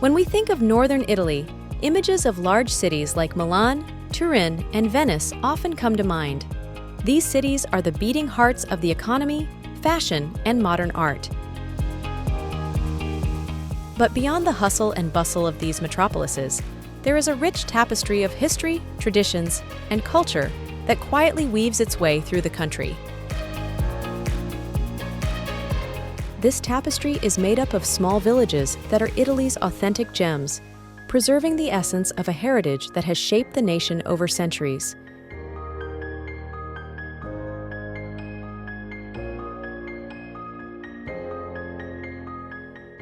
When we think of northern Italy, images of large cities like Milan, Turin, and Venice often come to mind. These cities are the beating hearts of the economy, fashion, and modern art. But beyond the hustle and bustle of these metropolises, there is a rich tapestry of history, traditions, and culture that quietly weaves its way through the country. This tapestry is made up of small villages that are Italy's authentic gems, preserving the essence of a heritage that has shaped the nation over centuries.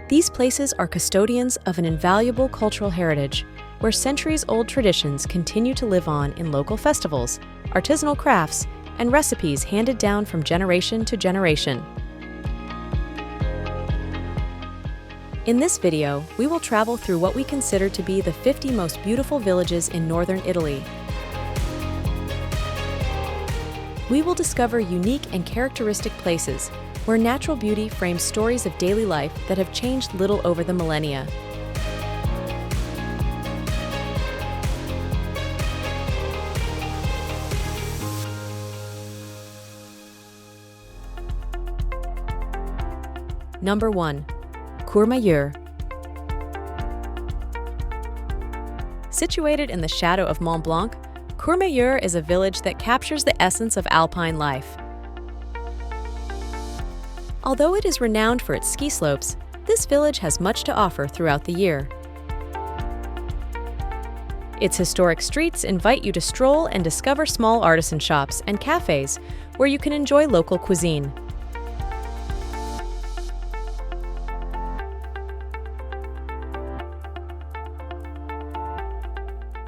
These places are custodians of an invaluable cultural heritage, where centuries-old traditions continue to live on in local festivals, artisanal crafts, and recipes handed down from generation to generation. In this video, we will travel through what we consider to be the 50 most beautiful villages in northern Italy. We will discover unique and characteristic places where natural beauty frames stories of daily life that have changed little over the millennia. Number 1. Courmayeur. Situated in the shadow of Mont Blanc, Courmayeur is a village that captures the essence of alpine life. Although it is renowned for its ski slopes, this village has much to offer throughout the year. Its historic streets invite you to stroll and discover small artisan shops and cafes where you can enjoy local cuisine.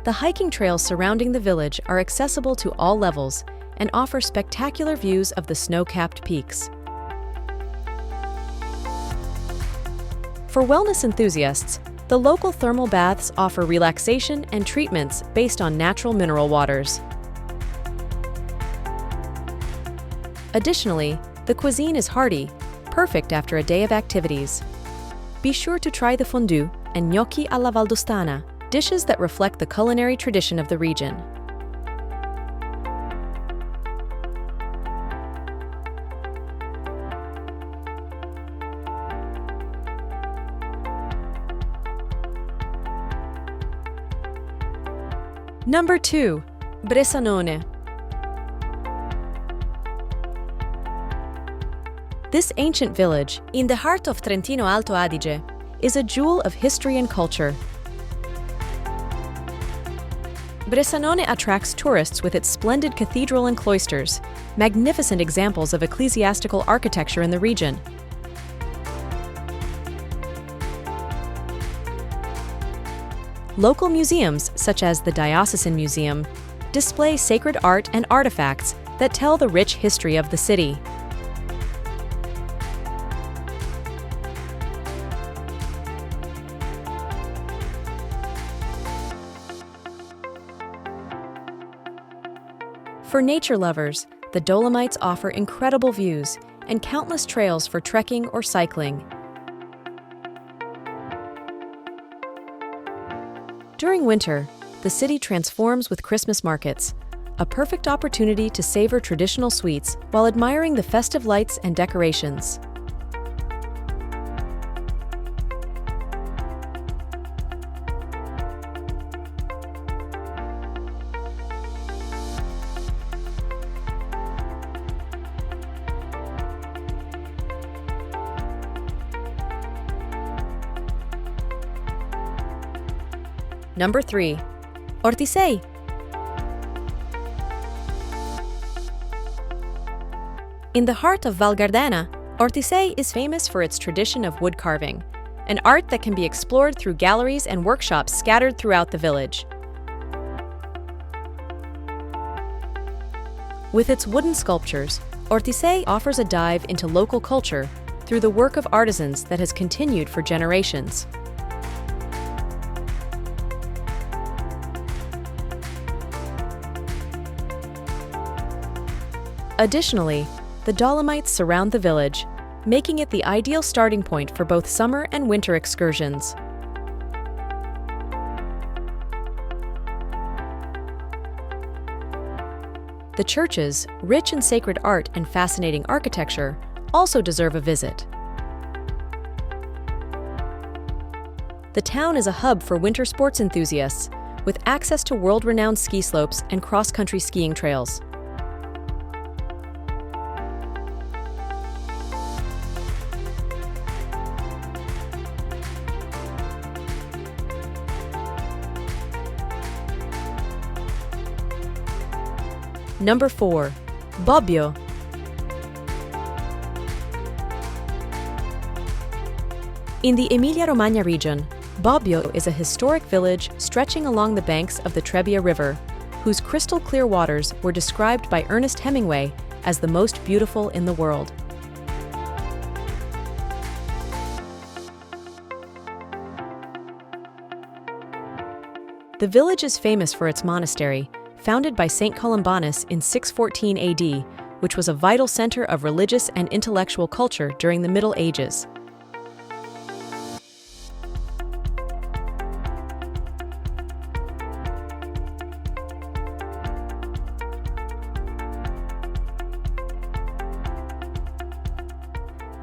The hiking trails surrounding the village are accessible to all levels and offer spectacular views of the snow-capped peaks. For wellness enthusiasts, the local thermal baths offer relaxation and treatments based on natural mineral waters. Additionally, the cuisine is hearty, perfect after a day of activities. Be sure to try the fondue and gnocchi alla valdostana, dishes that reflect the culinary tradition of the region. Number 2. Bressanone. This ancient village, in the heart of Trentino-Alto Adige, is a jewel of history and culture. Bressanone attracts tourists with its splendid cathedral and cloisters, magnificent examples of ecclesiastical architecture in the region. Local museums, such as the Diocesan Museum, display sacred art and artifacts that tell the rich history of the city. For nature lovers, the Dolomites offer incredible views and countless trails for trekking or cycling. During winter, the city transforms with Christmas markets, a perfect opportunity to savor traditional sweets while admiring the festive lights and decorations. Number 3. Ortisei. In the heart of Val Gardena, Ortisei is famous for its tradition of wood carving, an art that can be explored through galleries and workshops scattered throughout the village. With its wooden sculptures, Ortisei offers a dive into local culture through the work of artisans that has continued for generations. Additionally, the Dolomites surround the village, making it the ideal starting point for both summer and winter excursions. The churches, rich in sacred art and fascinating architecture, also deserve a visit. The town is a hub for winter sports enthusiasts, with access to world-renowned ski slopes and cross-country skiing trails. Number 4. Bobbio. In the Emilia-Romagna region, Bobbio is a historic village stretching along the banks of the Trebbia River, whose crystal-clear waters were described by Ernest Hemingway as the most beautiful in the world. The village is famous for its monastery, founded by Saint Columbanus in 614 AD, which was a vital center of religious and intellectual culture during the Middle Ages.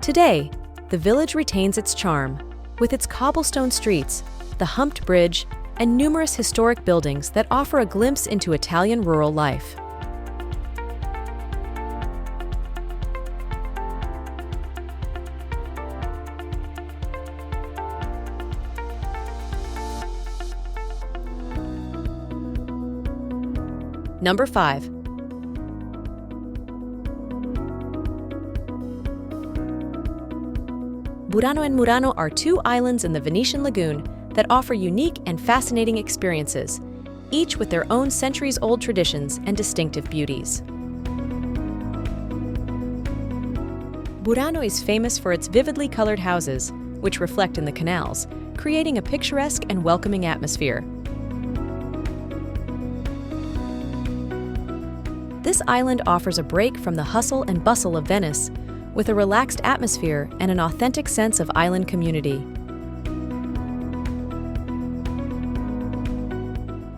Today, the village retains its charm, with its cobblestone streets, the humped bridge, and numerous historic buildings that offer a glimpse into Italian rural life. Number 5. Burano and Murano are two islands in the Venetian lagoon that offer unique and fascinating experiences, each with their own centuries-old traditions and distinctive beauties. Burano is famous for its vividly colored houses, which reflect in the canals, creating a picturesque and welcoming atmosphere. This island offers a break from the hustle and bustle of Venice, with a relaxed atmosphere and an authentic sense of island community.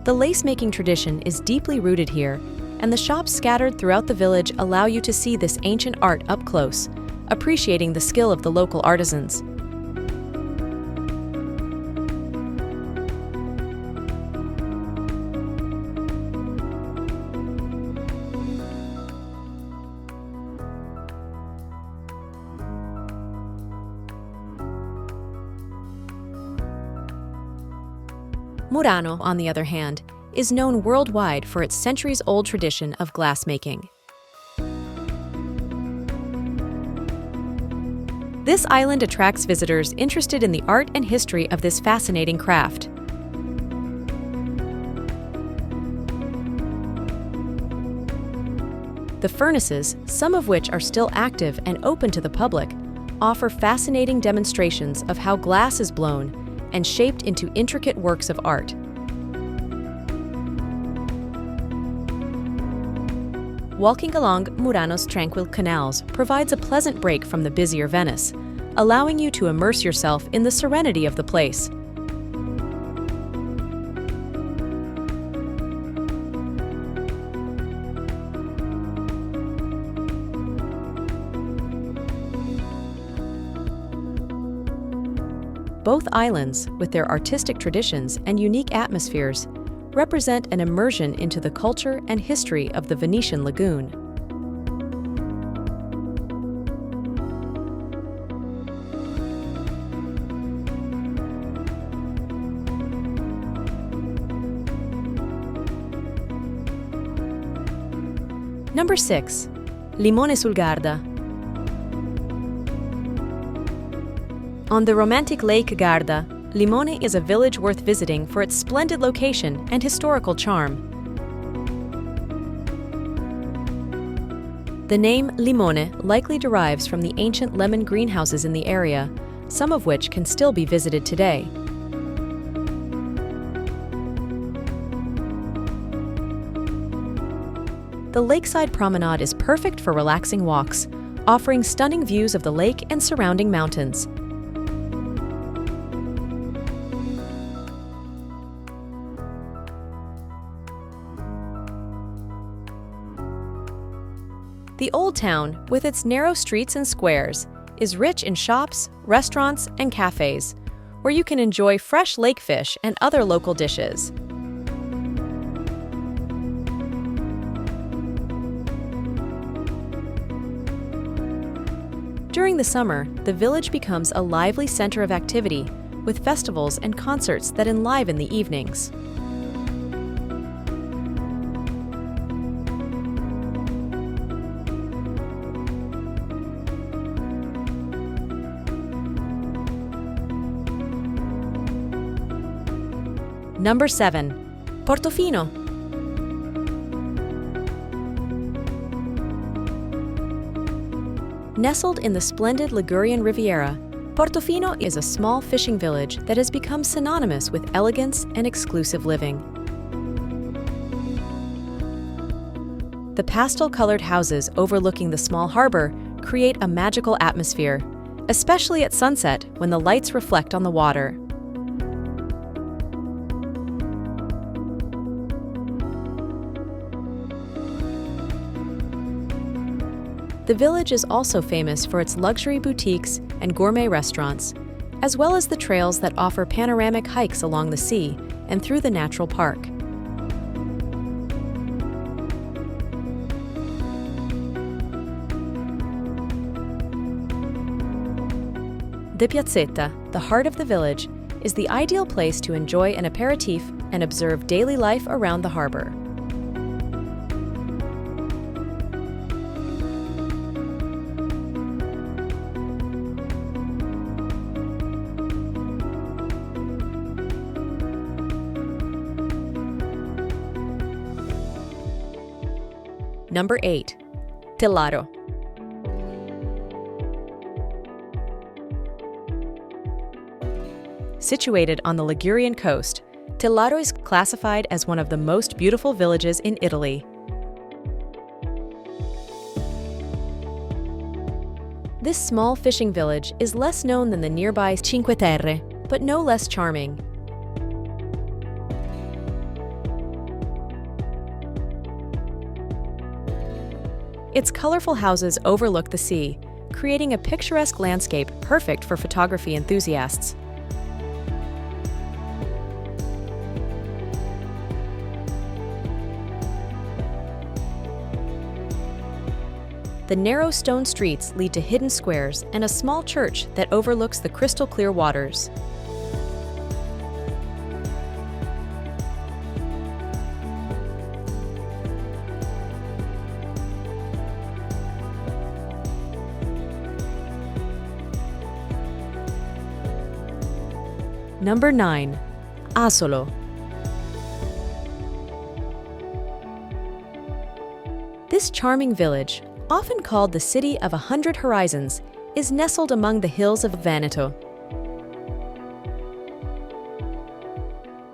The lace-making tradition is deeply rooted here, and the shops scattered throughout the village allow you to see this ancient art up close, appreciating the skill of the local artisans. Murano, on the other hand, is known worldwide for its centuries-old tradition of glassmaking. This island attracts visitors interested in the art and history of this fascinating craft. The furnaces, some of which are still active and open to the public, offer fascinating demonstrations of how glass is blown and shaped into intricate works of art. Walking along Murano's tranquil canals provides a pleasant break from the busier Venice, allowing you to immerse yourself in the serenity of the place. Both islands, with their artistic traditions and unique atmospheres, represent an immersion into the culture and history of the Venetian lagoon. Number 6. Limone sul Garda. On the romantic lake Garda, Limone is a village worth visiting for its splendid location and historical charm. The name Limone likely derives from the ancient lemon greenhouses in the area, some of which can still be visited today. The lakeside promenade is perfect for relaxing walks, offering stunning views of the lake and surrounding mountains. The Old Town, with its narrow streets and squares, is rich in shops, restaurants, and cafes, where you can enjoy fresh lake fish and other local dishes. During the summer, the village becomes a lively center of activity, with festivals and concerts that enliven the evenings. Number 7. Portofino. Nestled in the splendid Ligurian Riviera, Portofino is a small fishing village that has become synonymous with elegance and exclusive living. The pastel-colored houses overlooking the small harbor create a magical atmosphere, especially at sunset when the lights reflect on the water. The village is also famous for its luxury boutiques and gourmet restaurants, as well as the trails that offer panoramic hikes along the sea and through the natural park. The Piazzetta, the heart of the village, is the ideal place to enjoy an aperitif and observe daily life around the harbor. Number 8. Tellaro. Situated on the Ligurian coast, Tellaro is classified as one of the most beautiful villages in Italy. This small fishing village is less known than the nearby Cinque Terre, but no less charming. Its colorful houses overlook the sea, creating a picturesque landscape perfect for photography enthusiasts. The narrow stone streets lead to hidden squares and a small church that overlooks the crystal-clear waters. Number 9. Asolo. This charming village, often called the City of 100 Horizons, is nestled among the hills of Veneto.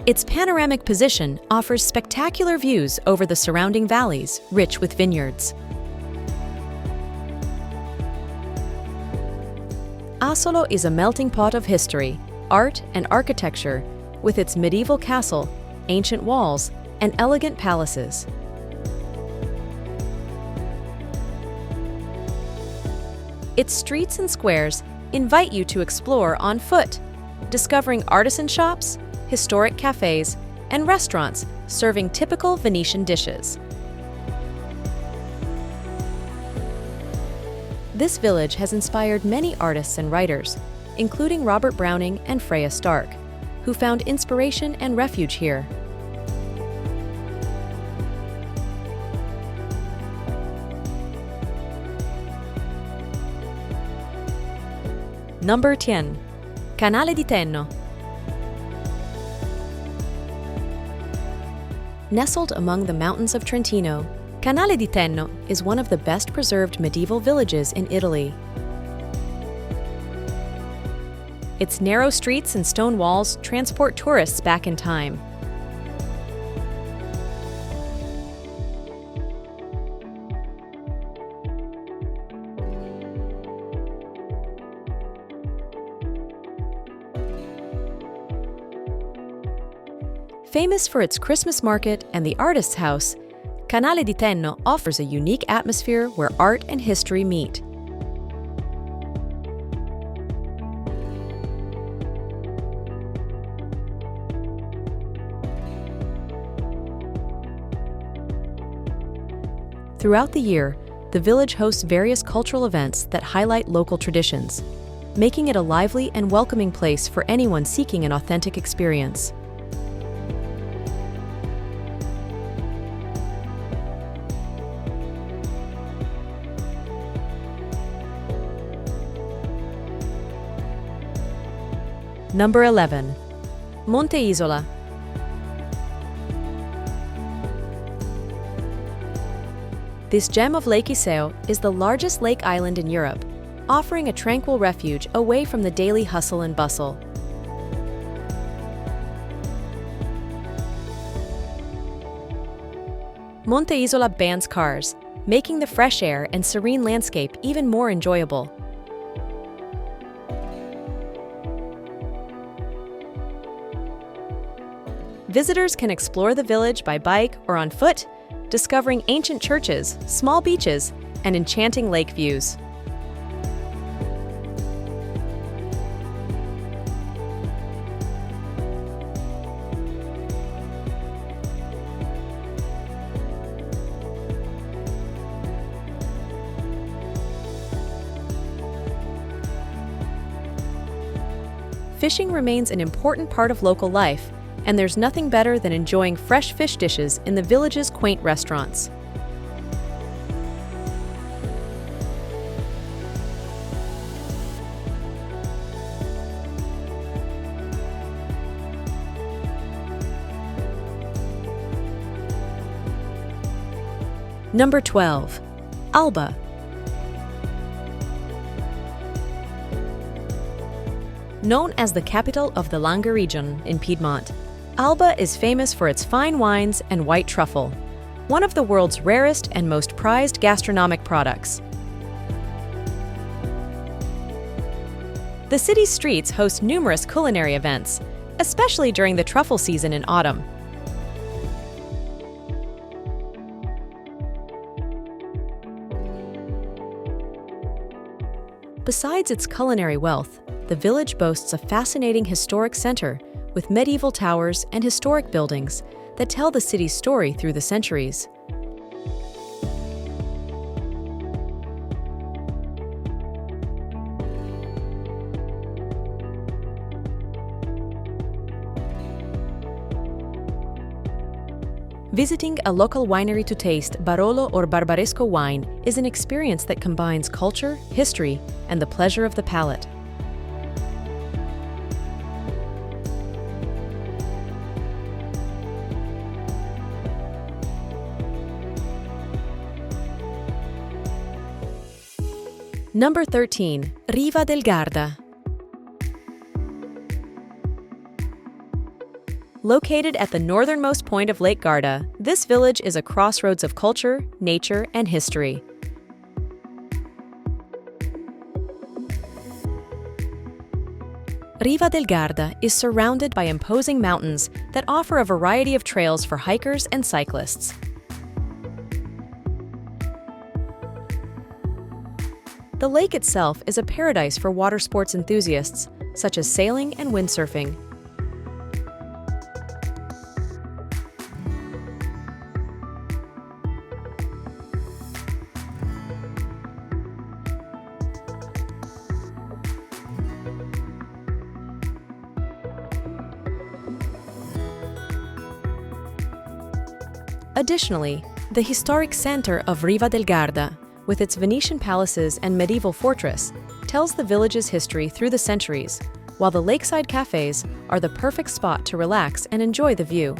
Its panoramic position offers spectacular views over the surrounding valleys, rich with vineyards. Asolo is a melting pot of history, art, and architecture, with its medieval castle, ancient walls, and elegant palaces. Its streets and squares invite you to explore on foot, discovering artisan shops, historic cafes, and restaurants serving typical Venetian dishes. This village has inspired many artists and writers, including Robert Browning and Freya Stark, who found inspiration and refuge here. Number 10. Canale di Tenno. Nestled among the mountains of Trentino, Canale di Tenno is one of the best preserved medieval villages in Italy. Its narrow streets and stone walls transport tourists back in time. Famous for its Christmas market and the Artist's House, Canale di Tenno offers a unique atmosphere where art and history meet. Throughout the year, the village hosts various cultural events that highlight local traditions, making it a lively and welcoming place for anyone seeking an authentic experience. Number 11. Monte Isola. This gem of Lake Iseo is the largest lake island in Europe, offering a tranquil refuge away from the daily hustle and bustle. Monte Isola bans cars, making the fresh air and serene landscape even more enjoyable. Visitors can explore the village by bike or on foot, discovering ancient churches, small beaches, and enchanting lake views. Fishing remains an important part of local life, and there's nothing better than enjoying fresh fish dishes in the village's quaint restaurants. Number 12. Alba. Known as the capital of the Langa region in Piedmont, Alba is famous for its fine wines and white truffle, one of the world's rarest and most prized gastronomic products. The city's streets host numerous culinary events, especially during the truffle season in autumn. Besides its culinary wealth, the village boasts a fascinating historic center with medieval towers and historic buildings that tell the city's story through the centuries. Visiting a local winery to taste Barolo or Barbaresco wine is an experience that combines culture, history, and the pleasure of the palate. Number 13. Riva del Garda. Located at the northernmost point of Lake Garda, this village is a crossroads of culture, nature, and history. Riva del Garda is surrounded by imposing mountains that offer a variety of trails for hikers and cyclists. The lake itself is a paradise for water sports enthusiasts, such as sailing and windsurfing. Additionally, the historic center of Riva del Garda, with its Venetian palaces and medieval fortress, tells the village's history through the centuries, while the lakeside cafes are the perfect spot to relax and enjoy the view.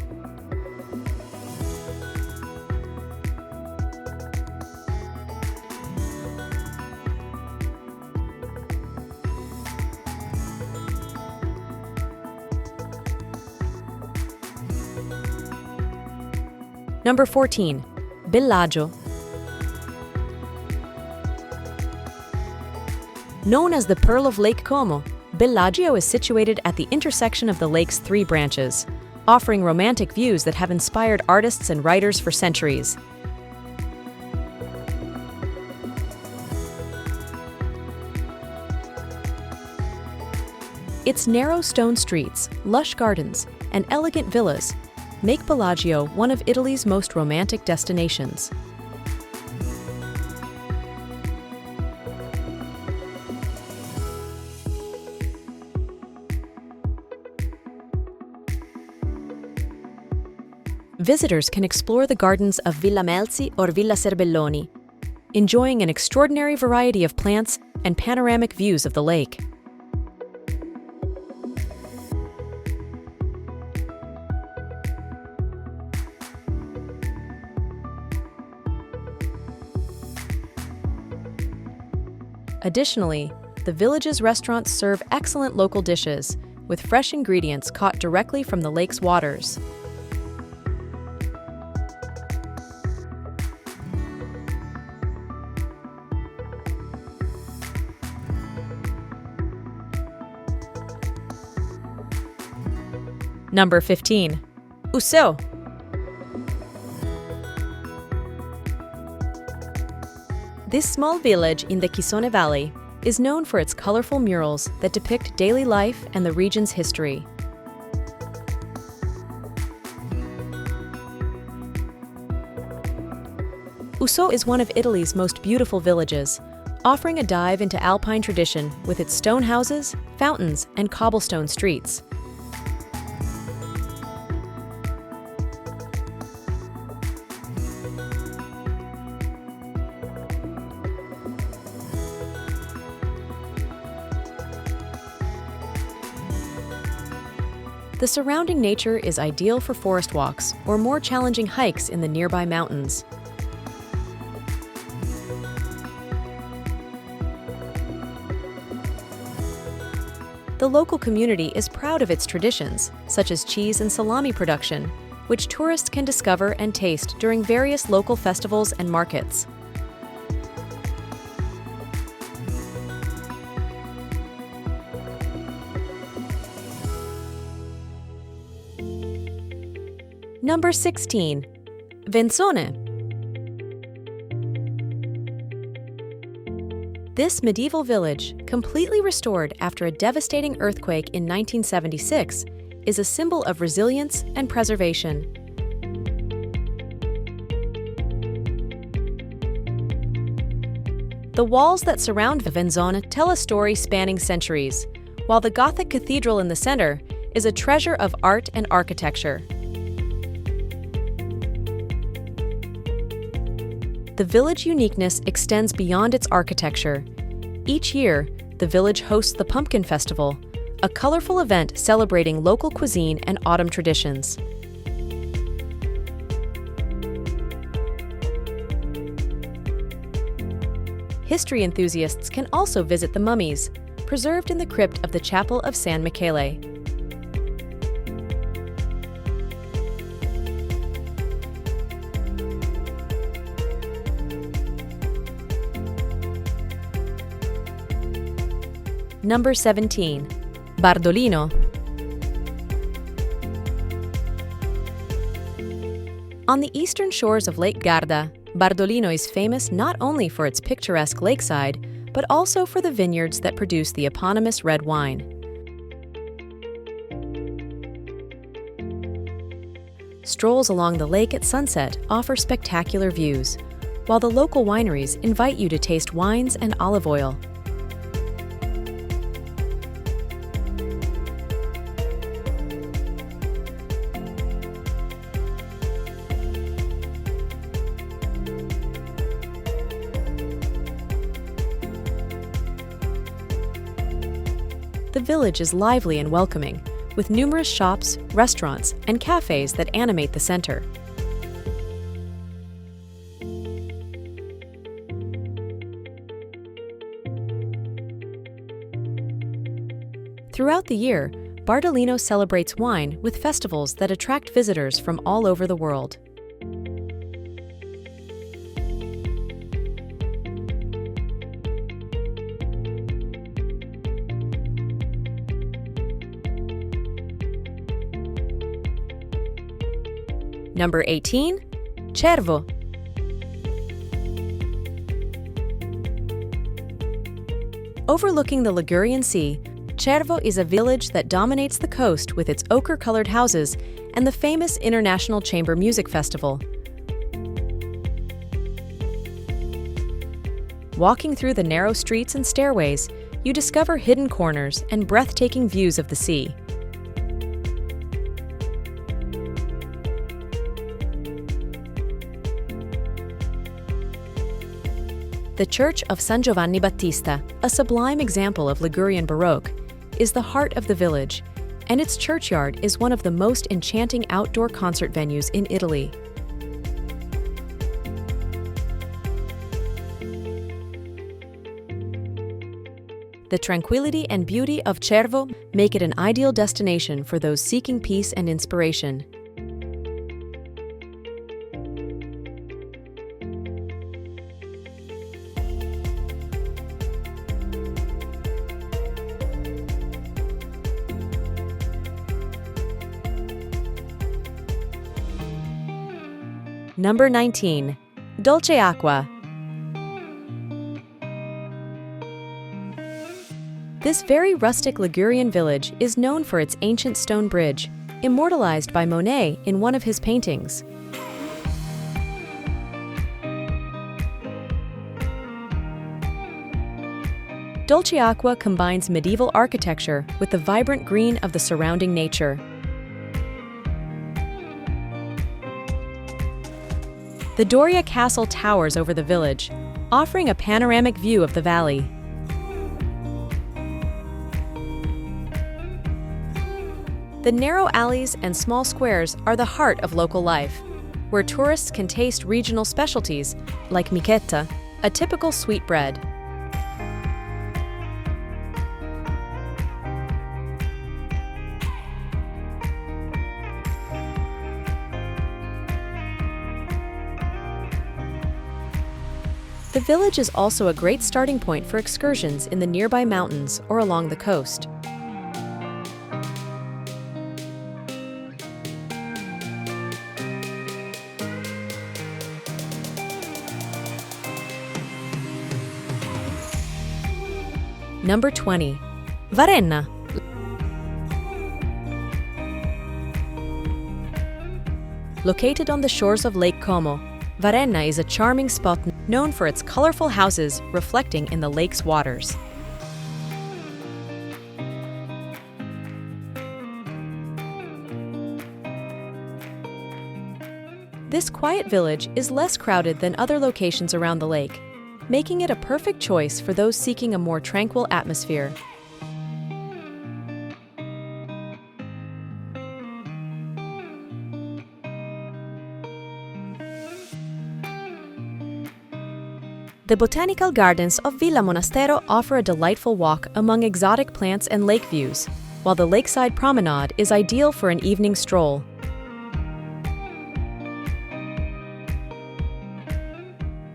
Number 14. Bellagio. Known as the Pearl of Lake Como, Bellagio is situated at the intersection of the lake's three branches, offering romantic views that have inspired artists and writers for centuries. Its narrow stone streets, lush gardens, and elegant villas make Bellagio one of Italy's most romantic destinations. Visitors can explore the gardens of Villa Melzi or Villa Serbelloni, enjoying an extraordinary variety of plants and panoramic views of the lake. Additionally, the village's restaurants serve excellent local dishes, with fresh ingredients caught directly from the lake's waters. Number 15. Usò. This small village in the Aosta Valley is known for its colorful murals that depict daily life and the region's history. Usò is one of Italy's most beautiful villages, offering a dive into alpine tradition with its stone houses, fountains, and cobblestone streets. The surrounding nature is ideal for forest walks or more challenging hikes in the nearby mountains. The local community is proud of its traditions, such as cheese and salami production, which tourists can discover and taste during various local festivals and markets. Number 16. Vensone. This medieval village, completely restored after a devastating earthquake in 1976, is a symbol of resilience and preservation. The walls that surround Vensone tell a story spanning centuries, while the Gothic cathedral in the center is a treasure of art and architecture. The village uniqueness extends beyond its architecture. Each year, the village hosts the Pumpkin Festival, a colorful event celebrating local cuisine and autumn traditions. History enthusiasts can also visit the mummies, preserved in the crypt of the Chapel of San Michele. Number 17. Bardolino. On the eastern shores of Lake Garda, Bardolino is famous not only for its picturesque lakeside, but also for the vineyards that produce the eponymous red wine. Strolls along the lake at sunset offer spectacular views, while the local wineries invite you to taste wines and olive oil. The village is lively and welcoming, with numerous shops, restaurants, and cafes that animate the center. Throughout the year, Bardolino celebrates wine with festivals that attract visitors from all over the world. Number 18. Cervo. Overlooking the Ligurian Sea, Cervo is a village that dominates the coast with its ochre-colored houses and the famous International Chamber Music Festival. Walking through the narrow streets and stairways, you discover hidden corners and breathtaking views of the sea. The Church of San Giovanni Battista, a sublime example of Ligurian Baroque, is the heart of the village, and its churchyard is one of the most enchanting outdoor concert venues in Italy. The tranquility and beauty of Cervo make it an ideal destination for those seeking peace and inspiration. Number 19. Dolce Acqua. This very rustic Ligurian village is known for its ancient stone bridge, immortalized by Monet in one of his paintings. Dolce Acqua combines medieval architecture with the vibrant green of the surrounding nature. The Doria Castle towers over the village, offering a panoramic view of the valley. The narrow alleys and small squares are the heart of local life, where tourists can taste regional specialties like michetta, a typical sweetbread. The village is also a great starting point for excursions in the nearby mountains or along the coast. Number 20. Varenna. Located on the shores of Lake Como, Varenna is a charming spot known for its colorful houses reflecting in the lake's waters. This quiet village is less crowded than other locations around the lake, making it a perfect choice for those seeking a more tranquil atmosphere. The botanical gardens of Villa Monastero offer a delightful walk among exotic plants and lake views, while the lakeside promenade is ideal for an evening stroll.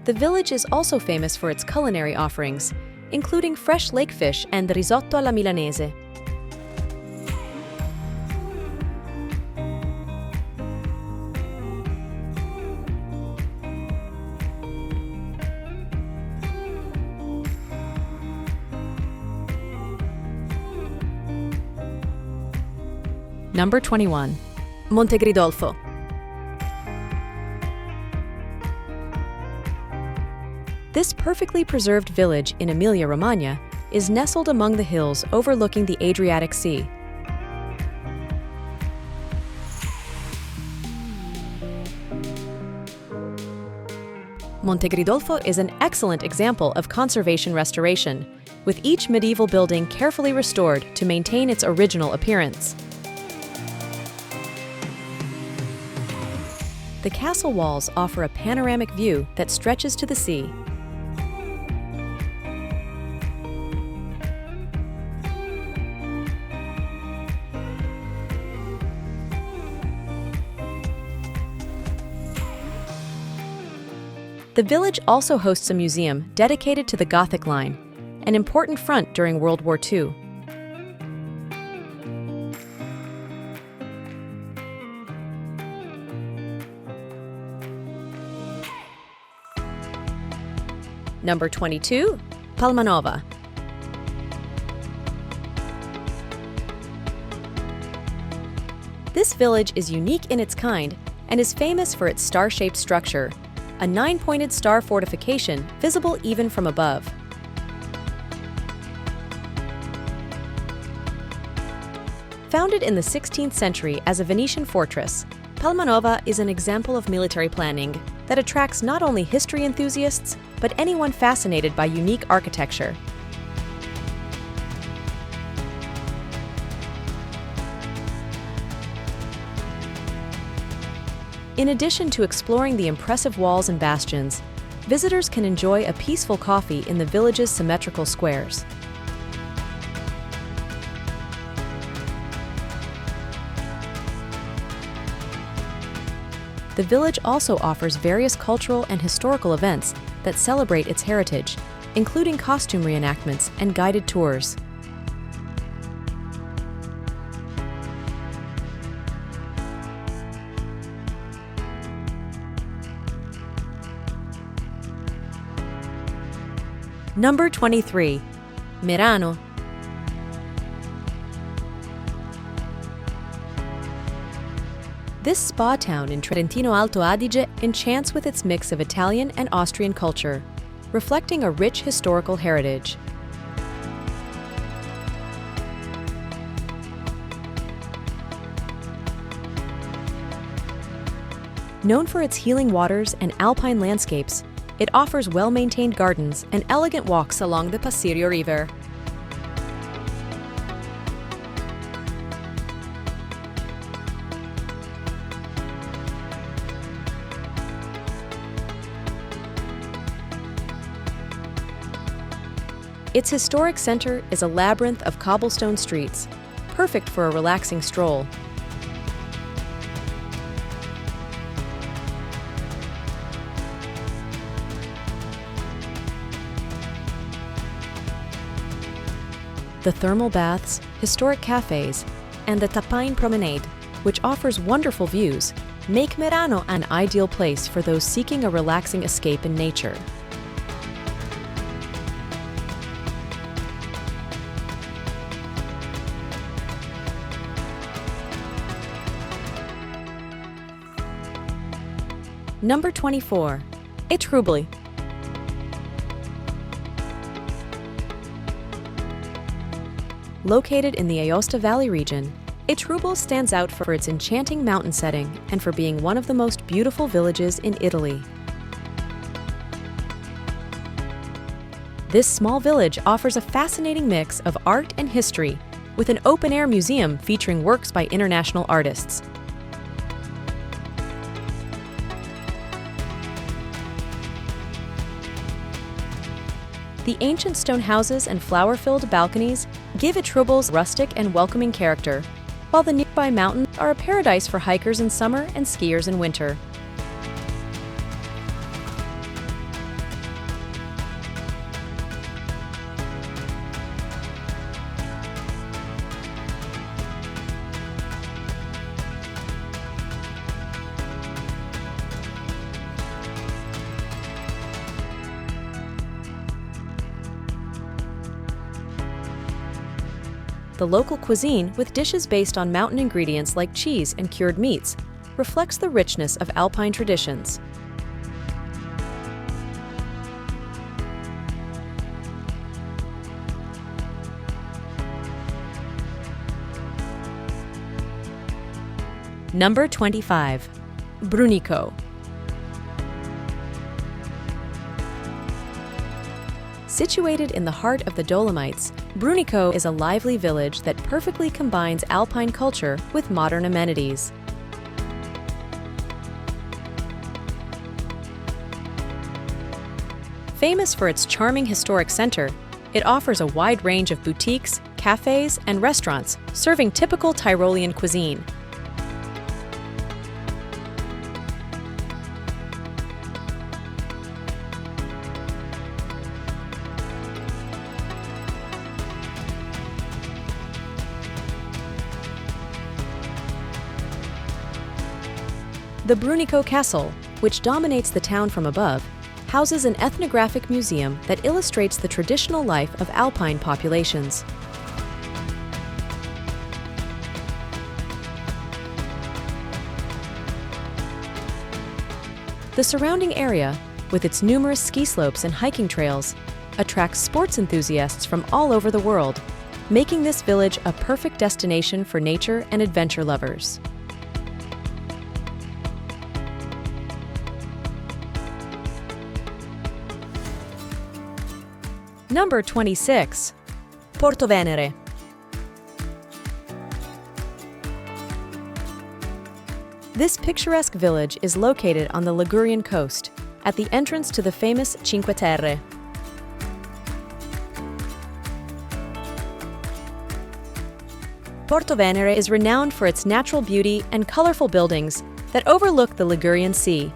The village is also famous for its culinary offerings, including fresh lake fish and risotto alla milanese. Number 21. Montegridolfo. This perfectly preserved village in Emilia-Romagna is nestled among the hills overlooking the Adriatic Sea. Montegridolfo is an excellent example of conservation restoration, with each medieval building carefully restored to maintain its original appearance. The castle walls offer a panoramic view that stretches to the sea. The village also hosts a museum dedicated to the Gothic line, an important front during World War II. Number 22. Palmanova. This village is unique in its kind and is famous for its star-shaped structure, a 9-pointed star fortification visible even from above. Founded in the 16th century as a Venetian fortress, Palmanova is an example of military planning that attracts not only history enthusiasts, but anyone fascinated by unique architecture. In addition to exploring the impressive walls and bastions, visitors can enjoy a peaceful coffee in the village's symmetrical squares. The village also offers various cultural and historical events that celebrate its heritage, including costume reenactments and guided tours. Number 23. Murano. This spa town in Trentino-Alto Adige enchants with its mix of Italian and Austrian culture, reflecting a rich historical heritage. Known for its healing waters and alpine landscapes, it offers well-maintained gardens and elegant walks along the Passerio River. Its historic center is a labyrinth of cobblestone streets, perfect for a relaxing stroll. The thermal baths, historic cafes, and the Tapine Promenade, which offers wonderful views, make Murano an ideal place for those seeking a relaxing escape in nature. Number 24. Etrubli. Located in the Aosta Valley region, Etrubli stands out for its enchanting mountain setting and for being one of the most beautiful villages in Italy. This small village offers a fascinating mix of art and history, with an open-air museum featuring works by international artists. The ancient stone houses and flower-filled balconies give Etrubli's rustic and welcoming character, while the nearby mountains are a paradise for hikers in summer and skiers in winter. The local cuisine, with dishes based on mountain ingredients like cheese and cured meats, reflects the richness of alpine traditions. Number 25. Brunico. Situated in the heart of the Dolomites, Brunico is a lively village that perfectly combines alpine culture with modern amenities. Famous for its charming historic center, it offers a wide range of boutiques, cafes, and restaurants serving typical Tyrolean cuisine. The Brunico Castle, which dominates the town from above, houses an ethnographic museum that illustrates the traditional life of alpine populations. The surrounding area, with its numerous ski slopes and hiking trails, attracts sports enthusiasts from all over the world, making this village a perfect destination for nature and adventure lovers. Number 26. Portovenere. This picturesque village is located on the Ligurian coast, at the entrance to the famous Cinque Terre. Portovenere is renowned for its natural beauty and colorful buildings that overlook the Ligurian Sea.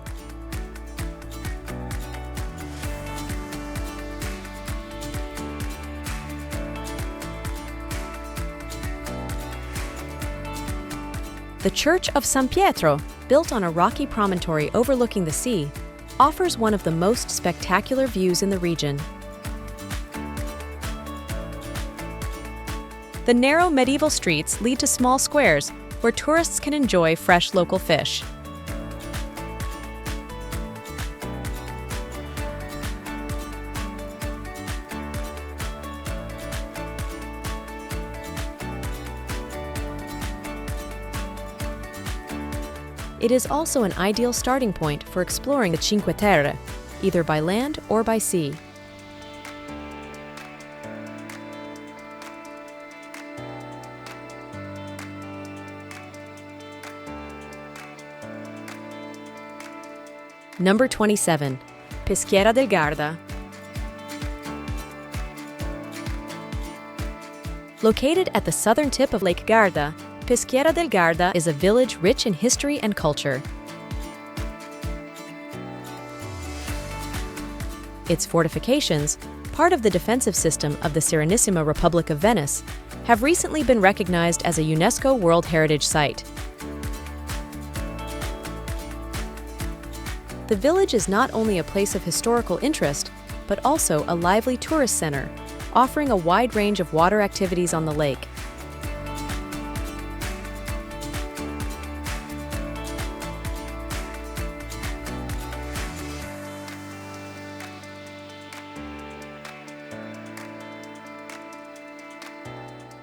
The Church of San Pietro, built on a rocky promontory overlooking the sea, offers one of the most spectacular views in the region. The narrow medieval streets lead to small squares where tourists can enjoy fresh local fish. It is also an ideal starting point for exploring the Cinque Terre, either by land or by sea. Number 27. Peschiera del Garda. Located at the southern tip of Lake Garda, Peschiera del Garda is a village rich in history and culture. Its fortifications, part of the defensive system of the Serenissima Republic of Venice, have recently been recognized as a UNESCO World Heritage Site. The village is not only a place of historical interest, but also a lively tourist center, offering a wide range of water activities on the lake.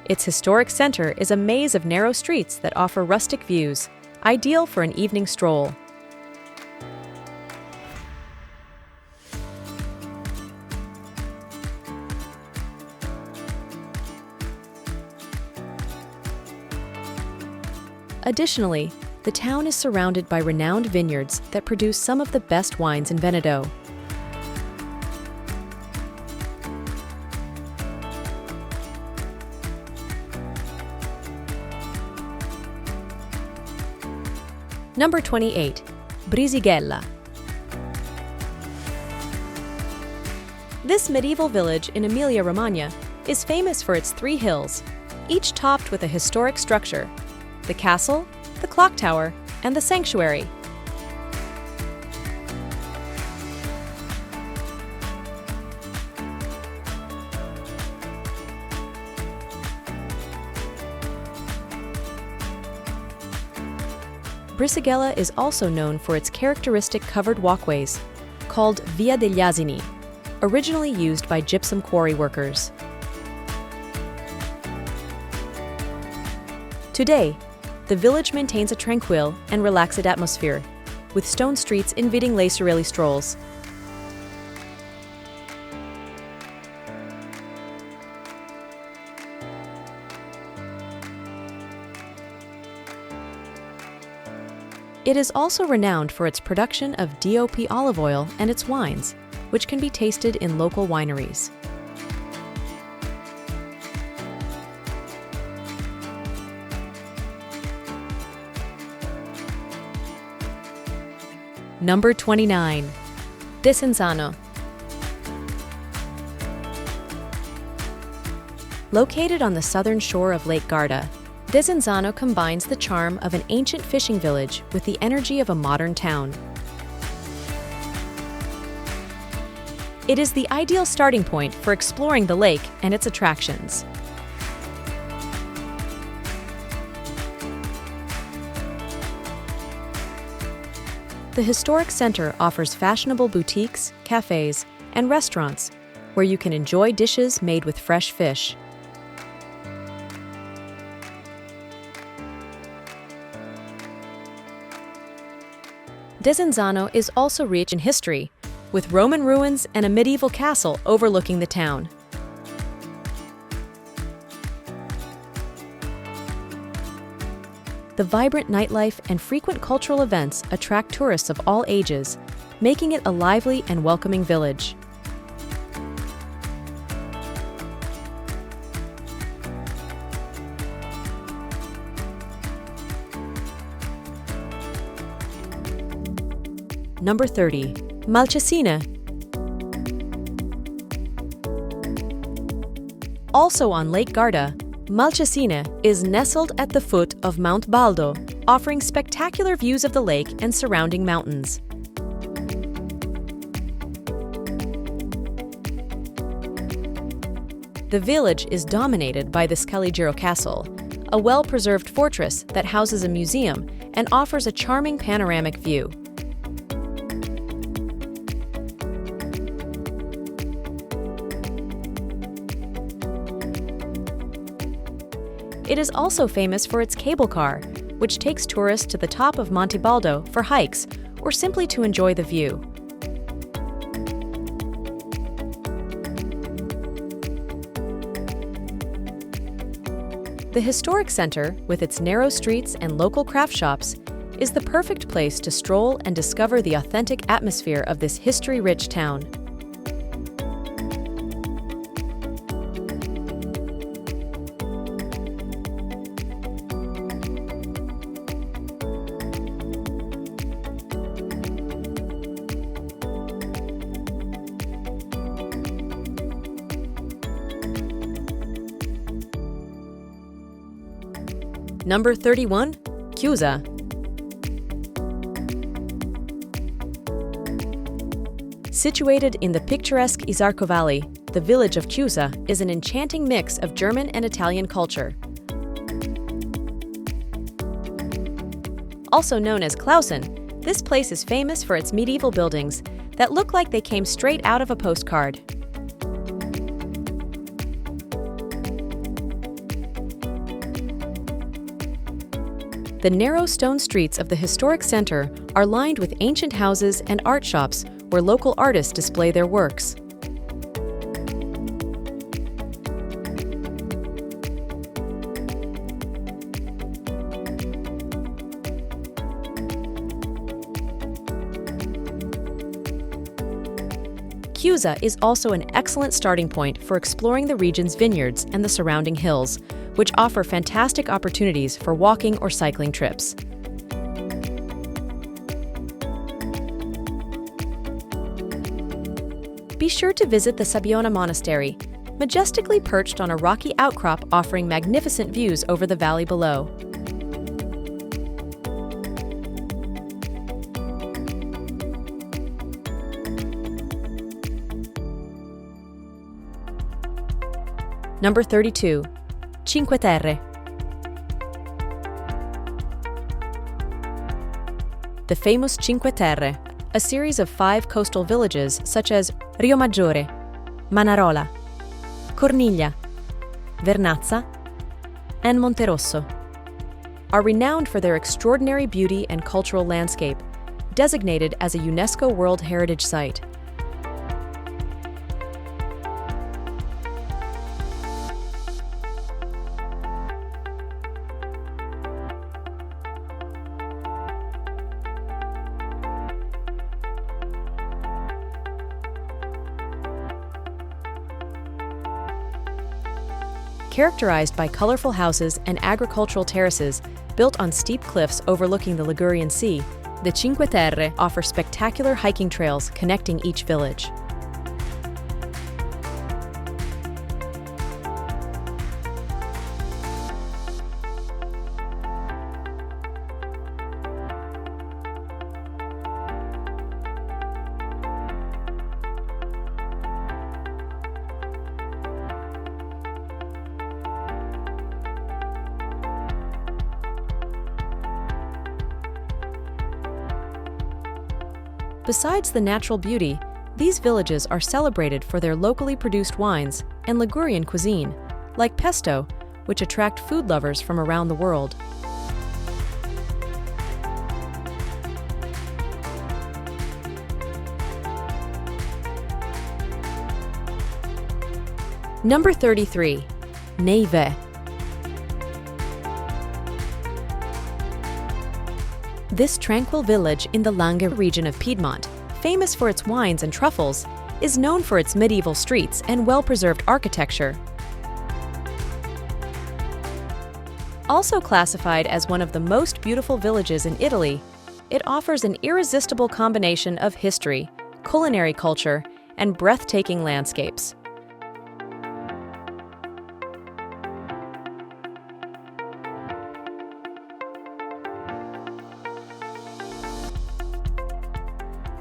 Its historic center is a maze of narrow streets that offer rustic views, ideal for an evening stroll. Additionally, the town is surrounded by renowned vineyards that produce some of the best wines in Veneto. Number 28. Brisighella. This medieval village in Emilia-Romagna is famous for its three hills, each topped with a historic structure: the castle, the clock tower, and the sanctuary. Brisighella is also known for its characteristic covered walkways, called Via degli Asini, originally used by gypsum quarry workers. Today, the village maintains a tranquil and relaxed atmosphere, with stone streets inviting leisurely strolls. It is also renowned for its production of DOP olive oil and its wines, which can be tasted in local wineries. Number 29. Desenzano. Located on the southern shore of Lake Garda, Desenzano combines the charm of an ancient fishing village with the energy of a modern town. It is the ideal starting point for exploring the lake and its attractions. The historic center offers fashionable boutiques, cafes, and restaurants where you can enjoy dishes made with fresh fish. Desenzano is also rich in history, with Roman ruins and a medieval castle overlooking the town. The vibrant nightlife and frequent cultural events attract tourists of all ages, making it a lively and welcoming village. Number 30. Malcesine. Also on Lake Garda, Malcesine is nestled at the foot of Mount Baldo, offering spectacular views of the lake and surrounding mountains. The village is dominated by the Scaligero Castle, a well-preserved fortress that houses a museum and offers a charming panoramic view. It is also famous for its cable car, which takes tourists to the top of Monte Baldo for hikes or simply to enjoy the view. The historic center, with its narrow streets and local craft shops, is the perfect place to stroll and discover the authentic atmosphere of this history-rich town. Number 31. Chiusa. Situated in the picturesque Aosta Valley, the village of Chiusa is an enchanting mix of German and Italian culture. Also known as Clausen, this place is famous for its medieval buildings that look like they came straight out of a postcard. The narrow stone streets of the historic center are lined with ancient houses and art shops where local artists display their works. Chiusa is also an excellent starting point for exploring the region's vineyards and the surrounding hills, which offer fantastic opportunities for walking or cycling trips. Be sure to visit the Sabbione Monastery, majestically perched on a rocky outcrop offering magnificent views over the valley below. Number 32. Cinque Terre. The famous Cinque Terre, a series of 5 coastal villages such as Riomaggiore, Manarola, Corniglia, Vernazza, and Monterosso, are renowned for their extraordinary beauty and cultural landscape, designated as a UNESCO World Heritage Site. Characterized by colorful houses and agricultural terraces built on steep cliffs overlooking the Ligurian Sea, the Cinque Terre offer spectacular hiking trails connecting each village. Besides the natural beauty, these villages are celebrated for their locally produced wines and Ligurian cuisine, like pesto, which attract food lovers from around the world. Number 33. Neve. This tranquil village in the Langhe region of Piedmont, famous for its wines and truffles, is known for its medieval streets and well-preserved architecture. Also classified as one of the most beautiful villages in Italy, it offers an irresistible combination of history, culinary culture, and breathtaking landscapes.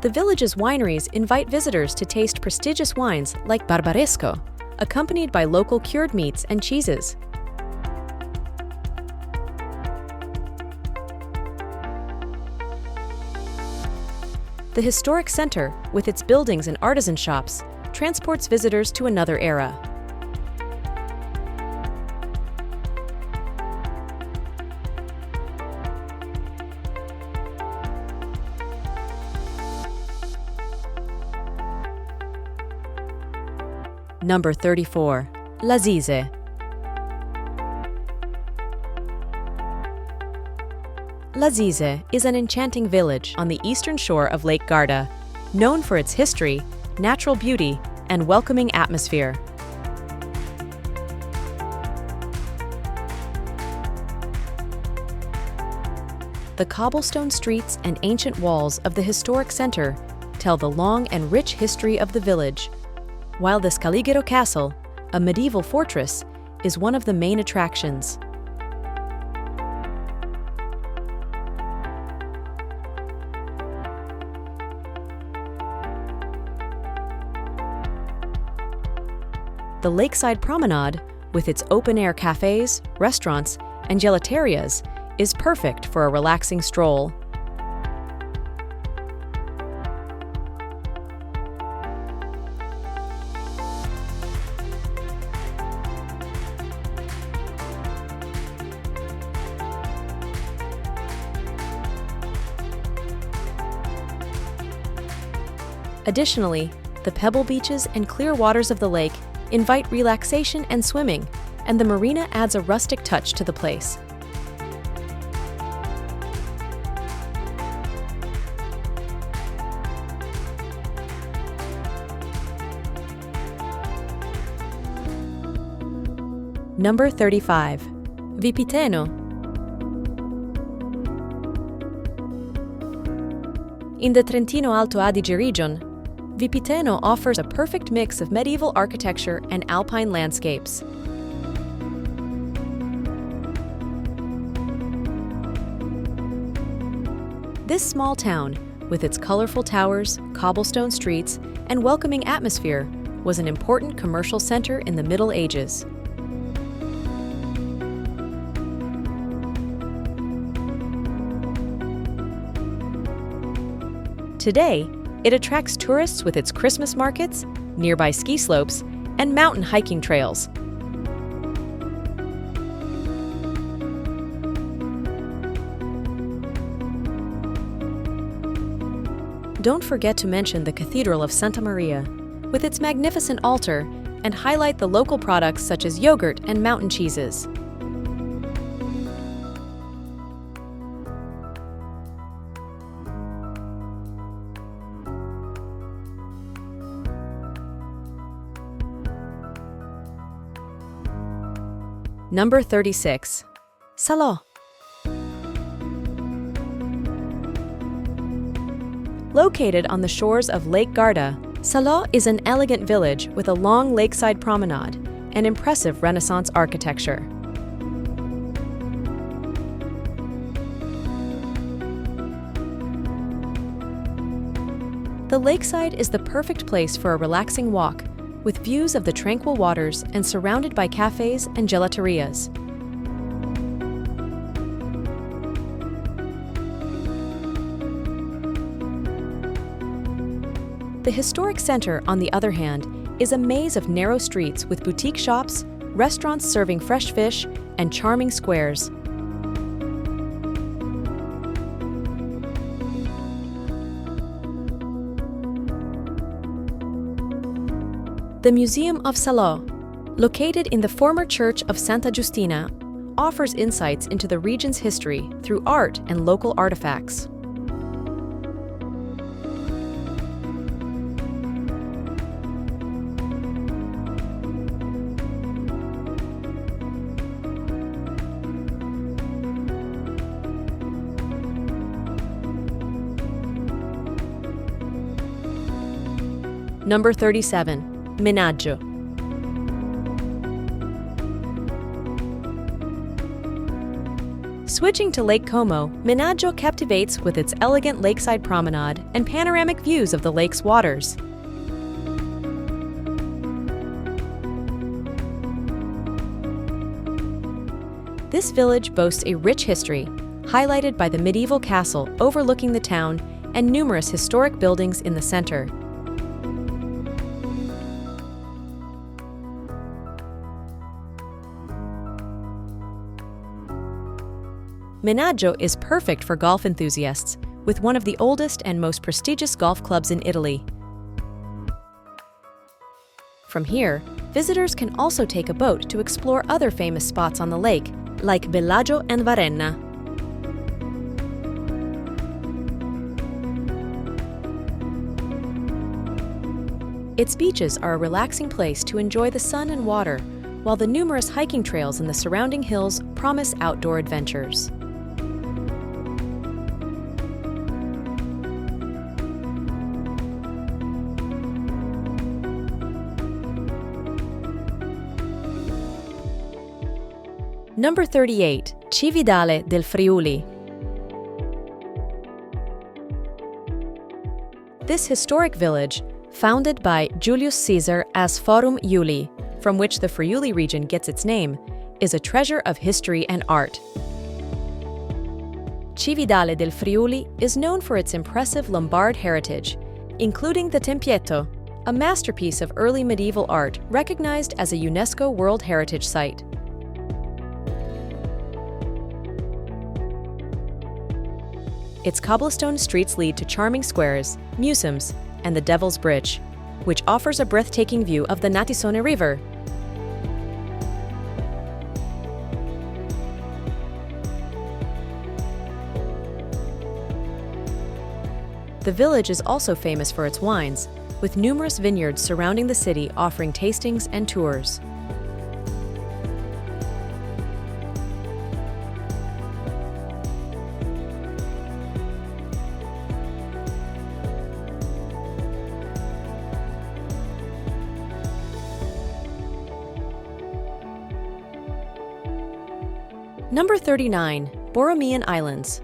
The village's wineries invite visitors to taste prestigious wines like Barbaresco, accompanied by local cured meats and cheeses. The historic center, with its buildings and artisan shops, transports visitors to another era. Number 34. L'Adige. L'Adige is an enchanting village on the eastern shore of Lake Garda, known for its history, natural beauty, and welcoming atmosphere. The cobblestone streets and ancient walls of the historic center tell the long and rich history of the village, while the Scaligero Castle, a medieval fortress, is one of the main attractions. The lakeside promenade, with its open-air cafes, restaurants, and gelaterias, is perfect for a relaxing stroll. Additionally, the pebble beaches and clear waters of the lake invite relaxation and swimming, and the marina adds a rustic touch to the place. Number 35. Vipiteno. In the Trentino-Alto Adige region, Vipiteno offers a perfect mix of medieval architecture and alpine landscapes. This small town, with its colorful towers, cobblestone streets, and welcoming atmosphere, was an important commercial center in the Middle Ages. Today, it attracts tourists with its Christmas markets, nearby ski slopes, and mountain hiking trails. Don't forget to mention the Cathedral of Santa Maria, with its magnificent altar, and highlight the local products such as yogurt and mountain cheeses. Number 36. Salò. Located on the shores of Lake Garda, Salò is an elegant village with a long lakeside promenade and impressive Renaissance architecture. The lakeside is the perfect place for a relaxing walk, with views of the tranquil waters and surrounded by cafes and gelaterias. The historic center, on the other hand, is a maze of narrow streets with boutique shops, restaurants serving fresh fish, and charming squares. The Museum of Salò, located in the former church of Santa Giustina, offers insights into the region's history through art and local artifacts. Number 37. Menaggio. Switching to Lake Como, Menaggio captivates with its elegant lakeside promenade and panoramic views of the lake's waters. This village boasts a rich history, highlighted by the medieval castle overlooking the town and numerous historic buildings in the center. Menaggio is perfect for golf enthusiasts, with one of the oldest and most prestigious golf clubs in Italy. From here, visitors can also take a boat to explore other famous spots on the lake, like Bellagio and Varenna. Its beaches are a relaxing place to enjoy the sun and water, while the numerous hiking trails in the surrounding hills promise outdoor adventures. Number 38. Cividale del Friuli. This historic village, founded by Julius Caesar as Forum Iuli, from which the Friuli region gets its name, is a treasure of history and art. Cividale del Friuli is known for its impressive Lombard heritage, including the Tempietto, a masterpiece of early medieval art recognized as a UNESCO World Heritage Site. Its cobblestone streets lead to charming squares, museums, and the Devil's Bridge, which offers a breathtaking view of the Natisone River. The village is also famous for its wines, with numerous vineyards surrounding the city offering tastings and tours. Number 39. Borromean Islands.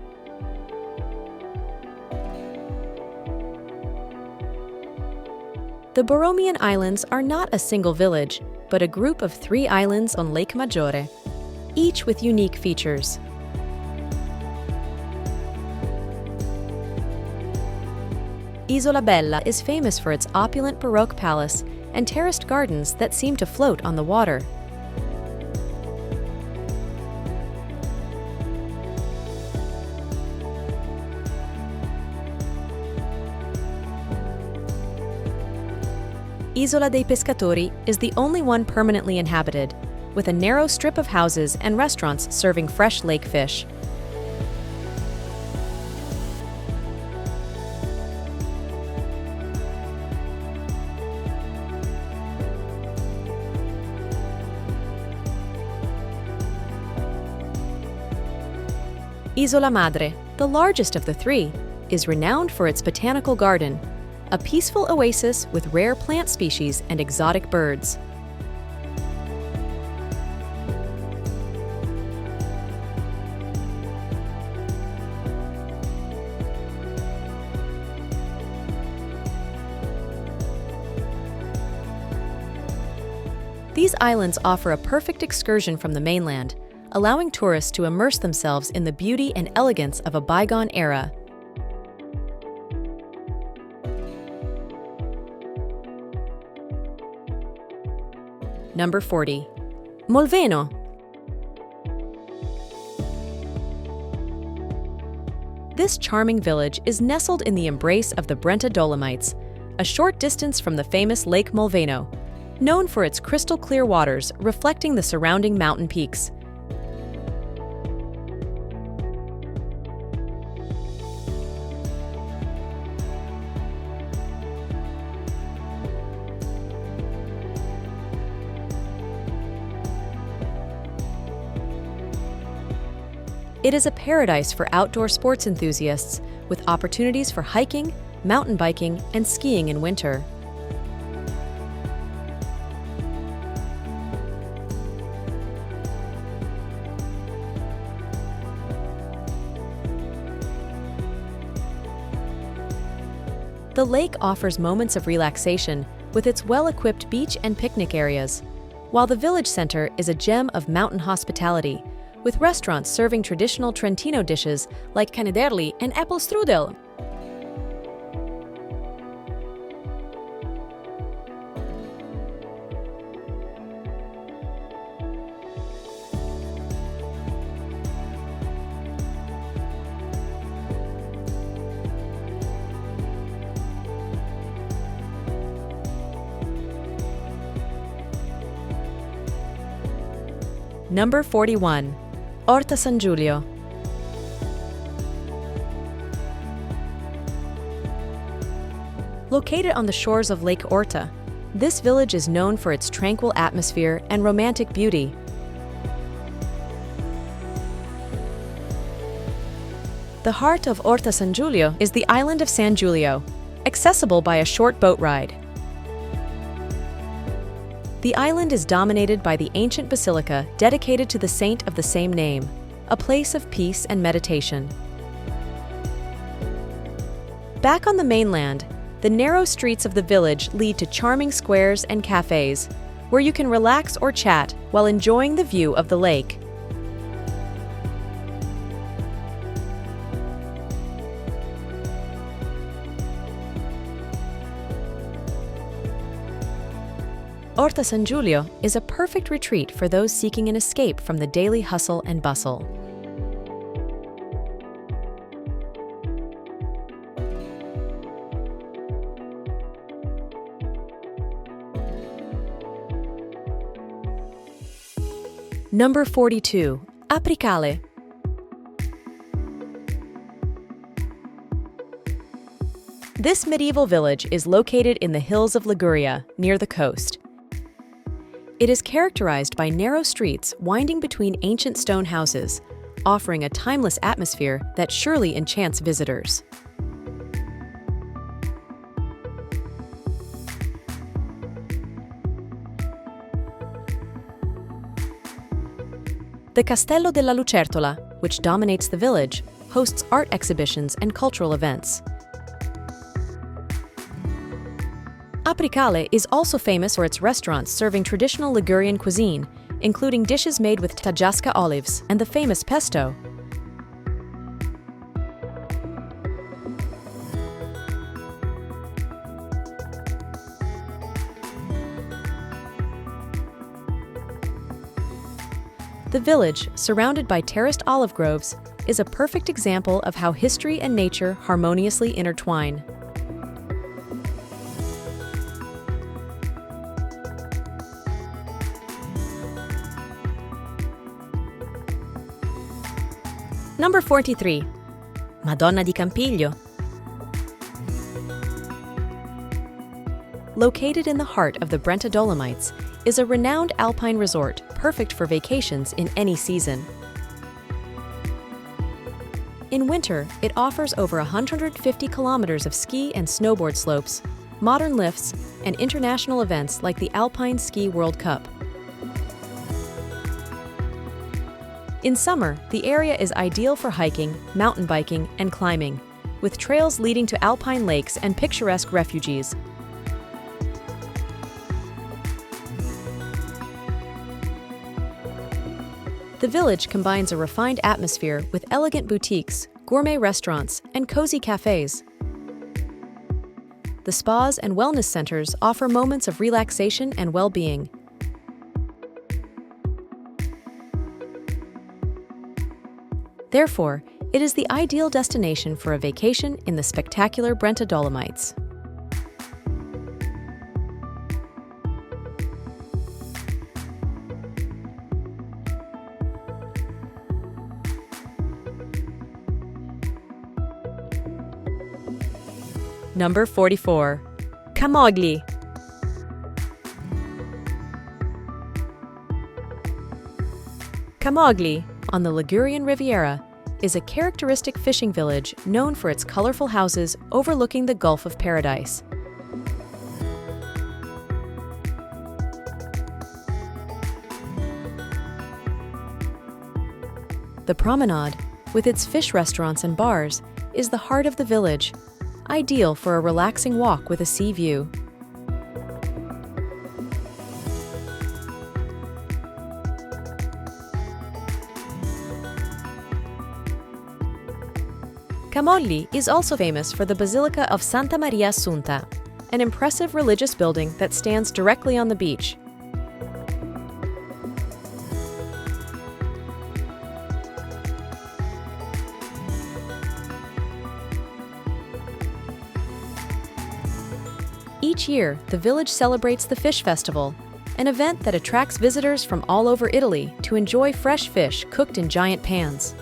The Borromean Islands are not a single village, but a group of 3 islands on Lake Maggiore, each with unique features. Isola Bella is famous for its opulent Baroque palace and terraced gardens that seem to float on the water. Isola dei Pescatori is the only one permanently inhabited, with a narrow strip of houses and restaurants serving fresh lake fish. Isola Madre, the largest of the 3, is renowned for its botanical garden, a peaceful oasis with rare plant species and exotic birds. These islands offer a perfect excursion from the mainland, allowing tourists to immerse themselves in the beauty and elegance of a bygone era. Number 40. Molveno. This charming village is nestled in the embrace of the Brenta Dolomites, a short distance from the famous Lake Molveno, known for its crystal-clear waters reflecting the surrounding mountain peaks. It is a paradise for outdoor sports enthusiasts, with opportunities for hiking, mountain biking, and skiing in winter. The lake offers moments of relaxation with its well-equipped beach and picnic areas, while the village center is a gem of mountain hospitality, with restaurants serving traditional Trentino dishes like canederli and apple strudel. Number 41. Orta San Giulio. Located on the shores of Lake Orta, this village is known for its tranquil atmosphere and romantic beauty. The heart of Orta San Giulio is the island of San Giulio, accessible by a short boat ride. The island is dominated by the ancient basilica dedicated to the saint of the same name, a place of peace and meditation. Back on the mainland, the narrow streets of the village lead to charming squares and cafes, where you can relax or chat while enjoying the view of the lake. Orta San Giulio is a perfect retreat for those seeking an escape from the daily hustle and bustle. Number 42. Apricale. This medieval village is located in the hills of Liguria, near the coast. It is characterized by narrow streets winding between ancient stone houses, offering a timeless atmosphere that surely enchants visitors. The Castello della Lucertola, which dominates the village, hosts art exhibitions and cultural events. Apricale is also famous for its restaurants serving traditional Ligurian cuisine, including dishes made with Tajasca olives and the famous pesto. The village, surrounded by terraced olive groves, is a perfect example of how history and nature harmoniously intertwine. Number 43. Madonna di Campiglio. Located in the heart of the Brenta Dolomites, is a renowned alpine resort perfect for vacations in any season. In winter, it offers over 150 kilometers of ski and snowboard slopes, modern lifts, and international events like the Alpine Ski World Cup. In summer, the area is ideal for hiking, mountain biking, and climbing, with trails leading to alpine lakes and picturesque refuges. The village combines a refined atmosphere with elegant boutiques, gourmet restaurants, and cozy cafes. The spas and wellness centers offer moments of relaxation and well-being. Therefore, it is the ideal destination for a vacation in the spectacular Brenta Dolomites. Number 44. Camogli. Camogli, on the Ligurian Riviera, is a characteristic fishing village known for its colorful houses overlooking the Gulf of Paradise. The promenade, with its fish restaurants and bars, is the heart of the village, ideal for a relaxing walk with a sea view. Camogli is also famous for the Basilica of Santa Maria Assunta, an impressive religious building that stands directly on the beach. Each year, the village celebrates the Fish Festival, an event that attracts visitors from all over Italy to enjoy fresh fish cooked in giant pans.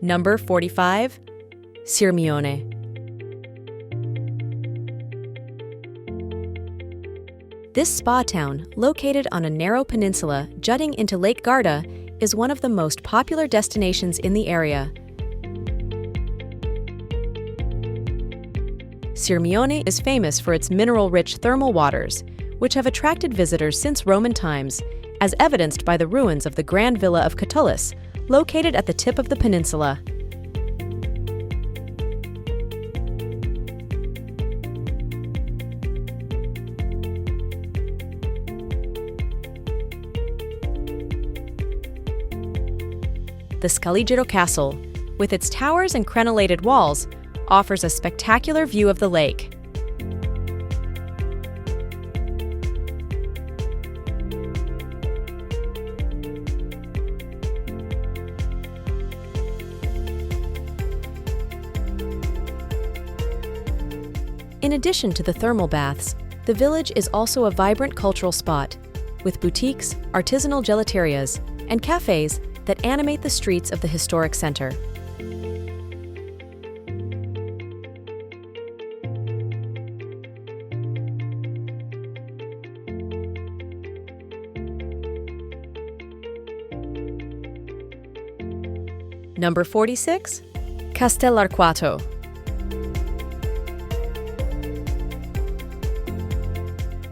Number 45. Sirmione. This spa town, located on a narrow peninsula jutting into Lake Garda, is one of the most popular destinations in the area. Sirmione is famous for its mineral-rich thermal waters, which have attracted visitors since Roman times, as evidenced by the ruins of the Grand Villa of Catullus, located at the tip of the peninsula. The Scaligero Castle, with its towers and crenellated walls, offers a spectacular view of the lake. In addition to the thermal baths, the village is also a vibrant cultural spot, with boutiques, artisanal gelaterias, and cafes that animate the streets of the historic center. Number 46. Castell'Arquato.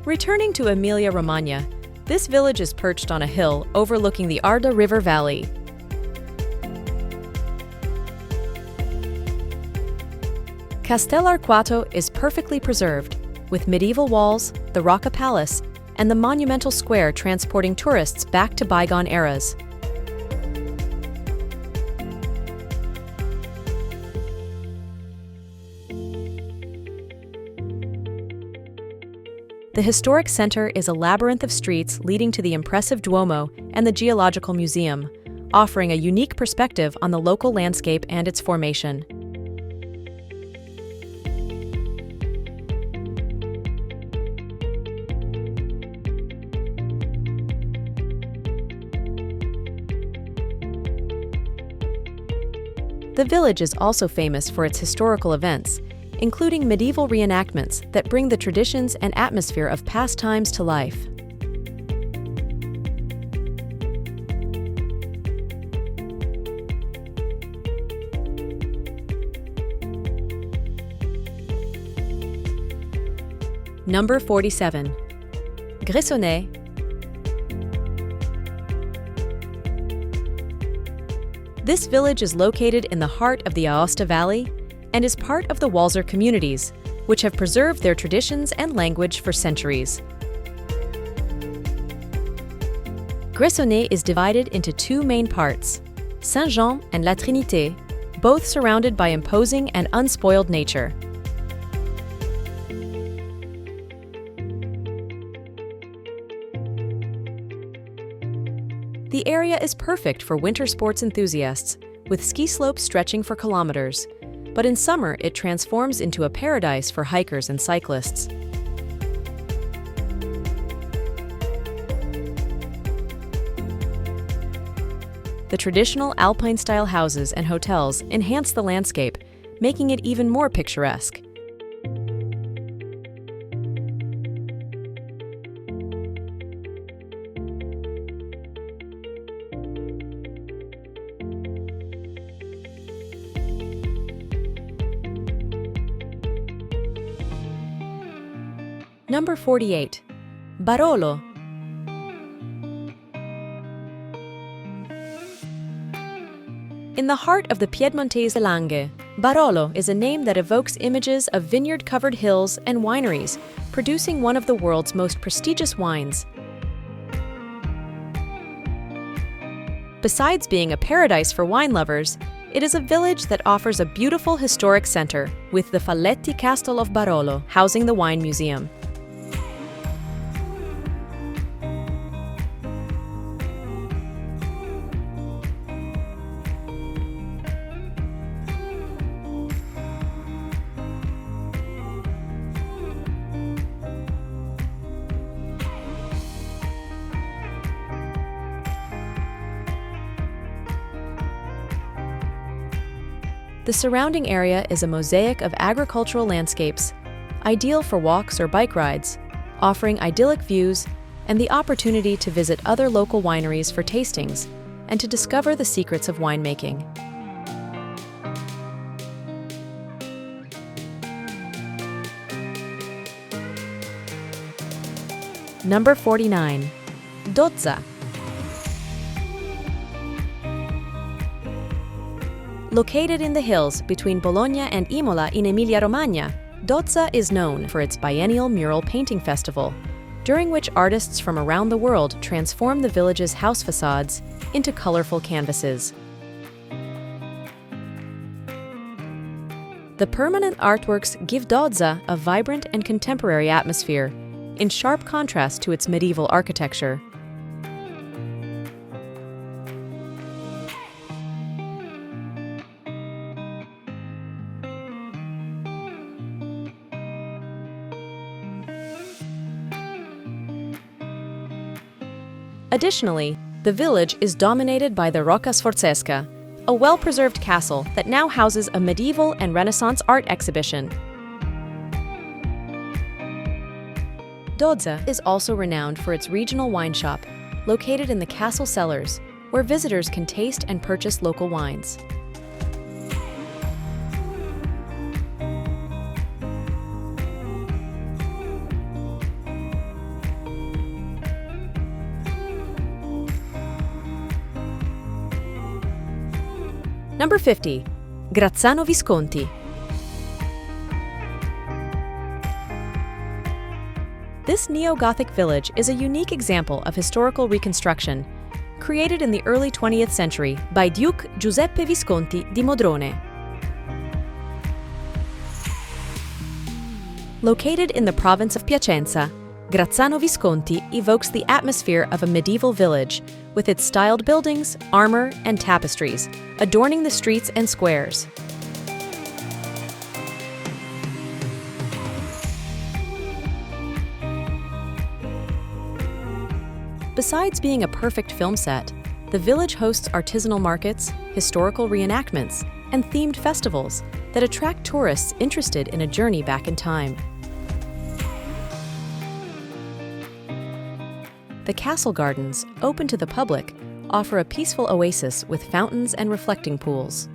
Returning to Emilia-Romagna, this village is perched on a hill overlooking the Arda River Valley. Castell'Arquato is perfectly preserved, with medieval walls, the Rocca Palace, and the monumental square transporting tourists back to bygone eras. The historic center is a labyrinth of streets leading to the impressive Duomo and the Geological Museum, offering a unique perspective on the local landscape and its formation. The village is also famous for its historical events, including medieval reenactments that bring the traditions and atmosphere of past times to life. Number 47. Bressanone. This village is located in the heart of the Aosta Valley and is part of the Walser communities, which have preserved their traditions and language for centuries. Bressanone is divided into two main parts, Saint-Jean and La Trinité, both surrounded by imposing and unspoiled nature. The area is perfect for winter sports enthusiasts, with ski slopes stretching for kilometers, but in summer it transforms into a paradise for hikers and cyclists. The traditional alpine-style houses and hotels enhance the landscape, making it even more picturesque. Number 48. Barolo. In the heart of the Piedmontese Langhe, Barolo is a name that evokes images of vineyard-covered hills and wineries, producing one of the world's most prestigious wines. Besides being a paradise for wine lovers, it is a village that offers a beautiful historic center, with the Falletti Castle of Barolo housing the wine museum. The surrounding area is a mosaic of agricultural landscapes, ideal for walks or bike rides, offering idyllic views and the opportunity to visit other local wineries for tastings and to discover the secrets of winemaking. Number 49. Dozza. Located in the hills between Bologna and Imola in Emilia-Romagna, Dozza is known for its biennial mural painting festival, during which artists from around the world transform the village's house facades into colorful canvases. The permanent artworks give Dozza a vibrant and contemporary atmosphere, in sharp contrast to its medieval architecture. Additionally, the village is dominated by the Rocca Sforzesca, a well-preserved castle that now houses a medieval and Renaissance art exhibition. Dozza is also renowned for its regional wine shop, located in the castle cellars, where visitors can taste and purchase local wines. Number 50. Grazzano Visconti. This neo-Gothic village is a unique example of historical reconstruction, created in the early 20th century by Duke Giuseppe Visconti di Modrone. Located in the province of Piacenza, Grazzano Visconti evokes the atmosphere of a medieval village, with its styled buildings, armor, and tapestries, adorning the streets and squares. Besides being a perfect film set, the village hosts artisanal markets, historical reenactments, and themed festivals that attract tourists interested in a journey back in time. The castle gardens, open to the public, offer a peaceful oasis with fountains and reflecting pools.